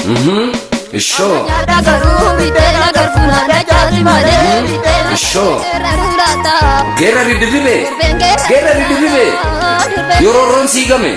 Isho Isho Gera ridivive Yororon sigame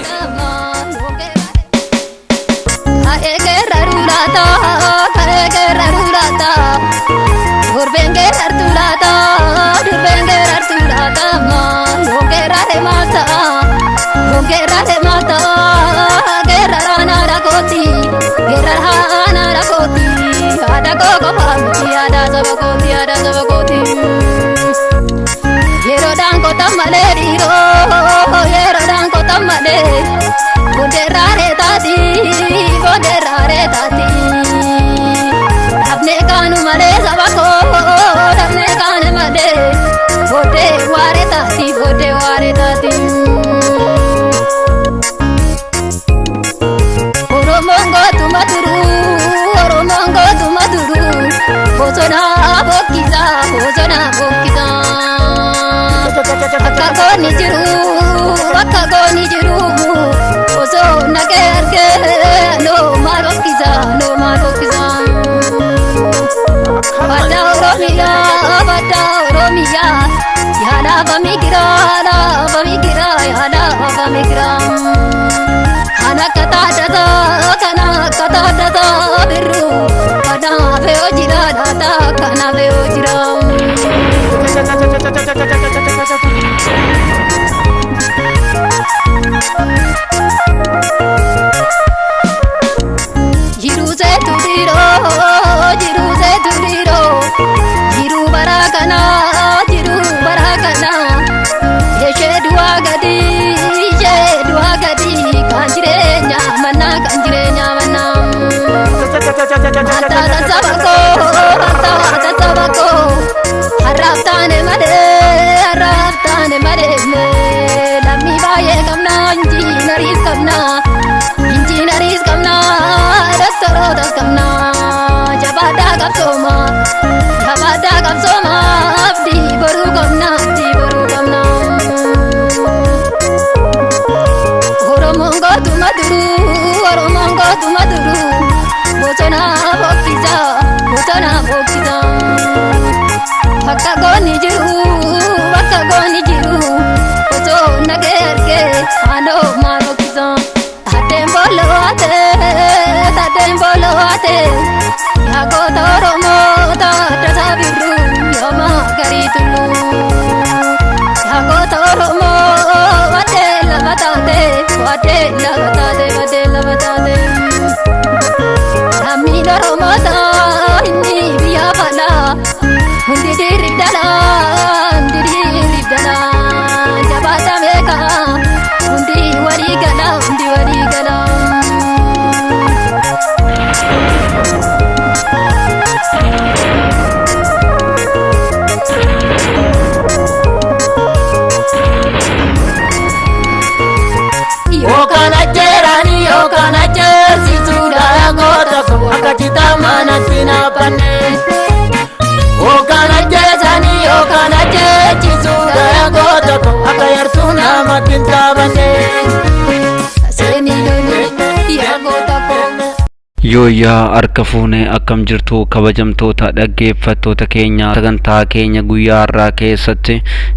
Yooyaa harka fuunee akkam jirtu kabajamtoota dhaggeeffattoota keenya sagantaa keenya guyyaa har'aa keessatti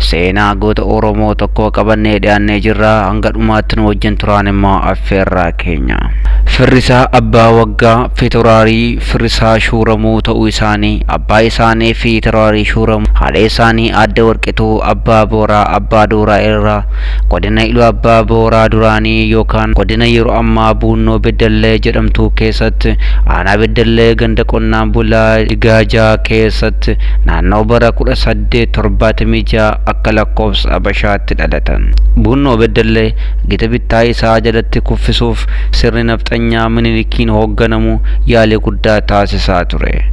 seenaa goota Oromoo tokko qabannee dhiyaannee jirra. Hanga dhumaatti nu wajjin turaan immoo affeerraa keenya. Firrisaa abbaa waggaa Feeturaarii firrisaa shuuramuu ta'uu isaanii, abbaa isaanii Feeturaarii shuuramuu, haadha isaanii aadde warqituu abbaa booraa abbaa dooraa irraa godina iluu abbaa booraa duraanii yookaan godina yeroo ammaa buunnoo beddallee jedhamtu keessatti aanaa beddallee ganda qonnaan bulaa Digaajaa keessatti naannoo bara 1876 akka lakkoofsa Habashaatti dhalatan. Buunnoo beddallee gita bittaa isaa jalatti kuffisuuf sirni nafxanyaa Minilikiin hoogganamu yaalii guddaa taasisaa ture.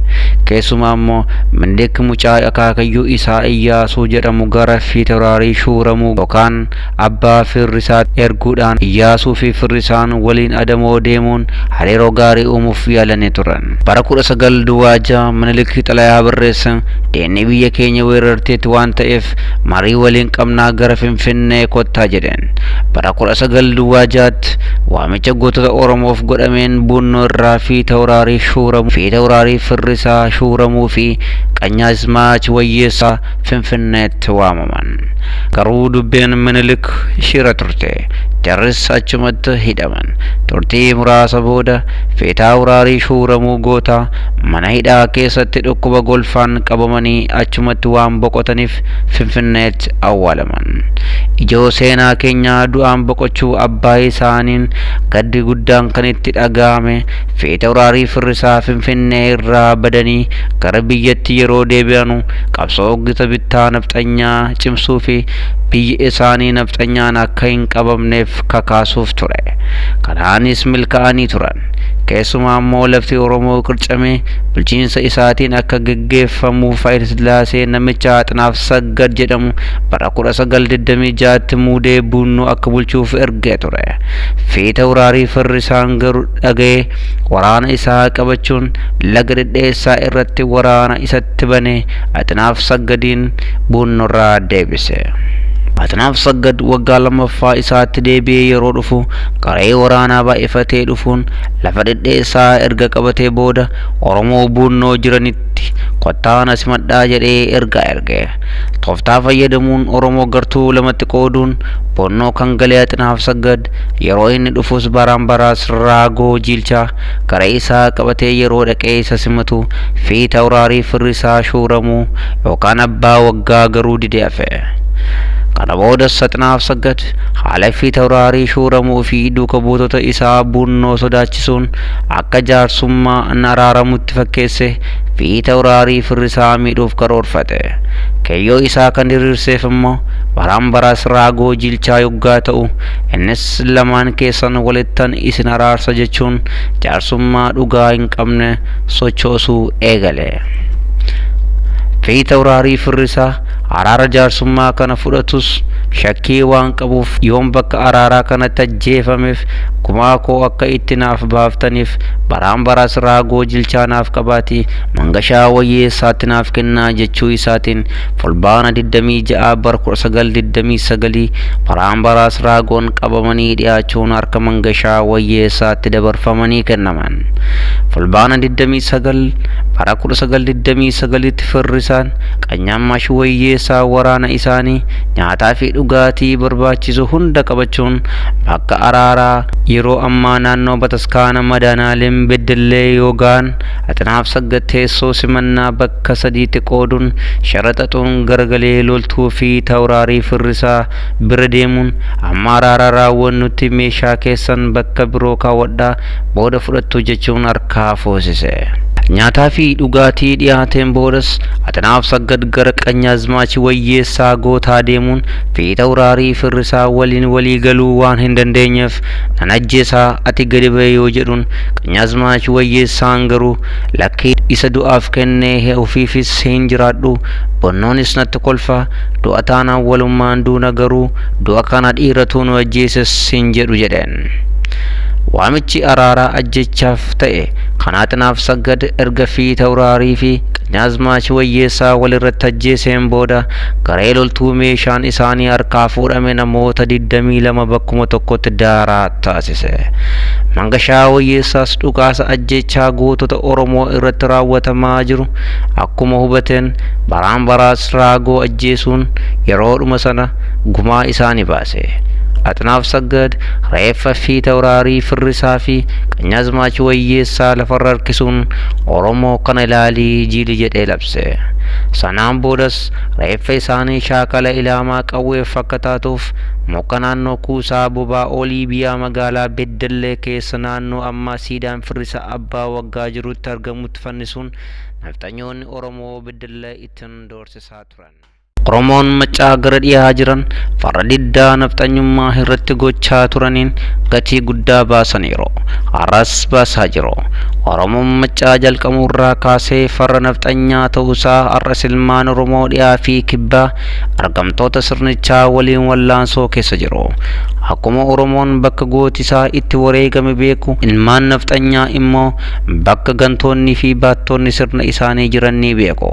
Keessumaa immoo Miniliik mucaa akaakayyuu isaa Iyyaasuu jedhamu gara Feeturaarii shuuramuu yookaan abbaa firrisaa erguudhaan Iyyaasuu fi firrisaan waliin adamoo deemuun hariiroo gaarii uumuuf yaalanii turan. Bara 1926 Minilik xalayaa barreessan diinni biyya keenya weerarteetti waan ta'eef marii waliin qabnaa gara Finfinnee kottaa jedheen. Bara 1926 waamicha gootota Oromoof godhameen Bunnoo irraa fi Tawraarii shuuramuu fi Tawraarii Firrisaa shuuramuu fi Qanyaazmaach Wayyeessaa Finfinneetti waamaman. Garuu dubbeen Minilik shira turte. Jarris achumatti hidhaman. Turtii muraasa booda fi Tawraarii shuuramuu Gootaa mana hidhaa keessatti dhukkuba golfaan qabamanii achumatti waan boqotaniif Finfinneetti awwaalaman. Ijoo seenaa keenyaa du'aan boqochuu abbaa isaaniin gaddi guddaan kan itti dhaga'ame fi Tawraarii Firrisaa Finfinnee irraa badanii gara biyyatti yeroo deebi'anu qabsoo gita bittaa nafxanyaa cimsuu fi biyyi isaanii nafxanyaan akka hin qabamneef kakaasuuf ture. Kanaanis milkaa'anii turan. Keessumaa immoo lafti Oromoo qircamee bulchiinsa isaatiin akka geggeeffamuuf Hayila Sillaasee namicha Nafxanyaa jedhamu bara 1926tti muudee Bunnoo akka bulchuuf ergee ture. Fi Tawraarii Firrisaan garuu dhaga'ee waraana isaa qabachuun laga dhedheessaa irratti waraana isatti banee Nafxanyaadhaan Bunnoorraa deebise. Nafxanyaa waggaa lammaffaa isaatti deebi'ee yeroo dhufu qaree waraanaa baay'ifatee dhufuun lafa dhedheessaa erga qabatee booda Oromoo Bunnoo jiranitti kottaa na simadhaa jedhee erge. Tooftaa fayyadamuun Oromoo gartuu lamatti qooduun Bunnoo kan galee Nafxanyaa yeroo inni dhufus baraan baraas raagoo jilchaa qaree isaa qabatee yeroo dhaqee isa simatu fi Tawraarii Firrisaa shuuramuu yookaan abbaa waggaa garuu didee hafe. Kana boodas Nafxanyaa haala fi Tawraarii shuuramuu fi duuka buutota isaa Bunnoo sodaachisuun akka jaarsummaa araaramutti fakkeesse fi Tawraarii Firrisaa miidhuuf karoorfate. Keeyyoo isaa kan diriirseef immoo baraan baraas raagoo jilchaa yoggaa ta'u innis lamaan keessan walittan isin araarsa jechuun jaarsummaa dhugaa hin qabne sochoosuu eegale. Fi Tawraarii Firrisaa araara jaarsummaa kana fudhatus shakkii waan qabuuf yoom bakka araaraa kanatti ajjeefameef gumaa koo akka itti naaf baaftaniif baraan baraas raagoo jilchaa naaf qabaatii mangashaa wayyeessaatti naaf kennaa jechuu isaatiin fulbaana 26 bara 1929 baraan baraas raagoon qabamanii dhiyaachuun harka mangashaa wayyeessaatti dabarfamanii kennaman. Fulbaana 29 bara 1929tti Firrisaan Qanyaazmaach Wayyeessaa waraana isaanii nyaataa fi dhugaatii barbaachisu hunda qabachuun bakka araaraa yeroo ammaa naannoo Bataskaana Madaanaaleen Beddellee yookaan Nafxanyaa teessoo simannaa bakka sadiitti qooduun sharaxaxuun garagalee loltuu fi Tawraarii Firrisaa bira deemuun amma araara raawwannutti meeshaa keessan bakka biroo kaawwadhaa booda fudhattu jechuun harkaa foosise. Nyaataa fi dhugaatii dhiyaateen boodas Nafxanyaa gara Qanyaazmaach Wayyeessaa Gootaa deemuun fi Tawraarii Firrisaa waliin walii galuu waan hin dandeenyeef nan ajjeesaa ati gadi ba'e yoo jedhuun Qanyaazmaach Wayyeessaan garuu lakkii isa du'aaf kennee ofiifis hin jiraadhu Bunnoonis natti kolfa du'a taanaan walummaan duuna garuu du'a kana dhiiratu nu ajjeeses hin jedhu jedheen. Waamichi araaraa ajjechaaf ta'e kanaatti Nafxanyaa erga fi Tawraarii fi Qanyaazmaach Wayyeessaa walirratti ajjeeseen booda garee loltuu meeshaan isaanii harkaa fuudhame namoota 22 bakkuma tokkotti daaraa taasise. Mangashaa Wayyeessaas dhukaasa ajjechaa gootota Oromoo irratti raawwatamaa jiru akkuma hubateen baraan baraas raagoo ajjeesuun yeroodhuma sana gumaa isaanii baase. Nafxanyaa reeffa fi Tawraarii Firrisaa fi Qanyaazmaach Wayyeessaa lafarra harkisuun Oromoo kana ilaalii jiili jedhee labse. Sanaan boodas reeffa isaanii shaakala ilaamaa qawweef akka taatuuf muka naannoo kuusaa bobaa olii biyyaa magaalaa Beddellee keessa naannoo amma siidaan Firrisaa abbaa waggaa jirutti argamutti fannisuun nafxanyoonni Oromoo Beddellee ittiin doorsisaa turan. Oromoon macaa gara dhiyaa jiran farra diddaa nafxanyummaa irratti gochaa turaniin gatii guddaa baasaniiru. Har'as baasaa jiru. Oromoon macaa jalqabuurraa kaasee farra nafxanyaa ta'uusaa har'as ilmaan Oromoo dhiyaa fi kibbaa argamtoota sirnichaa waliin wallaansoo keessa jiru. akkuma Oromoon bakka gootisaa itti wareegame beeku ilmaan nafxanyaa immoo bakka gantoonni fi baattoonni sirna isaanii jiran ni beeku.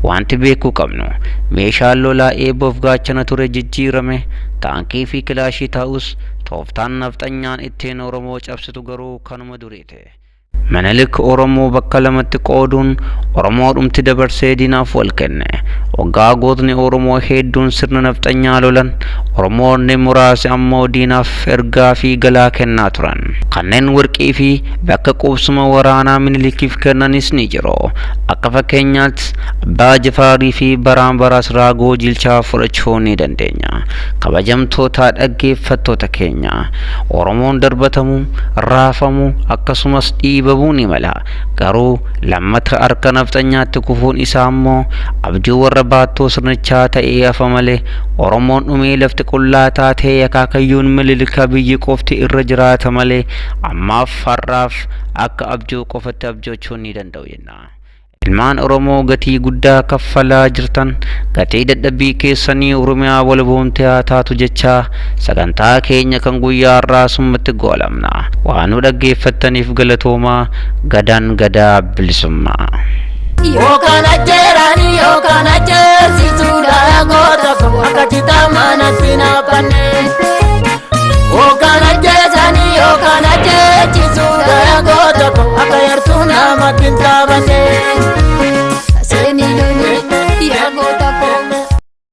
Wanti beekuu qabnu meeshaan lolaa eeboof gaachana ture jijjiirame taankii fi kilaashii ta'us tooftaan nafxanyaan ittiin Oromoo cabsitu garuu kanuma duriite. Minilik Oromoo bakka lamatti qooduun Oromoodhumti dabarsee diinaaf wal kenne. Waggaa gootni Oromoo hedduun sirna nafxanyaa lolan, Oromoonni muraasni ammoo diinaaf ergaa fi galaa kennaa turan. Kanneen warqii fi bakka qubsuma waraanaa Minilikiif kennanis ni jiru. Akka fakkeenyaatti Abbaa Jifaarii fi Baraan Baraas raagoo jilchaa fudhachuu ni dandeenya. Kabajamtoota dhaggeeffattoota keenya, Oromoon darbatamu, raafamu akkasumas dhiibamuu ni mala. Garuu lammata harka nafxanyaatti kufuun isaa ammoo abjuu warra baattoo sirnichaa ta'ee hafa malee Oromoon dhumee lafti qullaa taatee akaakayyuun Minilika biyyi qofti irra jiraata malee ammaaf har'aaf akka abjuu qofatti abjoochuu ni danda'u jenna. Ilmaan Oromoo gatii guddaa kaffalaa jirtan gatii dadhabbii keessanii Oromiyaa walboomtee haa taatu jechaa sagantaa keenya kan guyyaa har'aa summatti goolabna. Waan nu dhaggeeffattaniif galatoomaa. Gadaan gadaa bilisummaa. Yookaan ajjeeranii yookaan ajjeesisuudha goota akka citamanatti naaffanne. Yookaan ajjeesanii yookaan ajjeesisuudha goota akka yartuu namatti hin taabanne.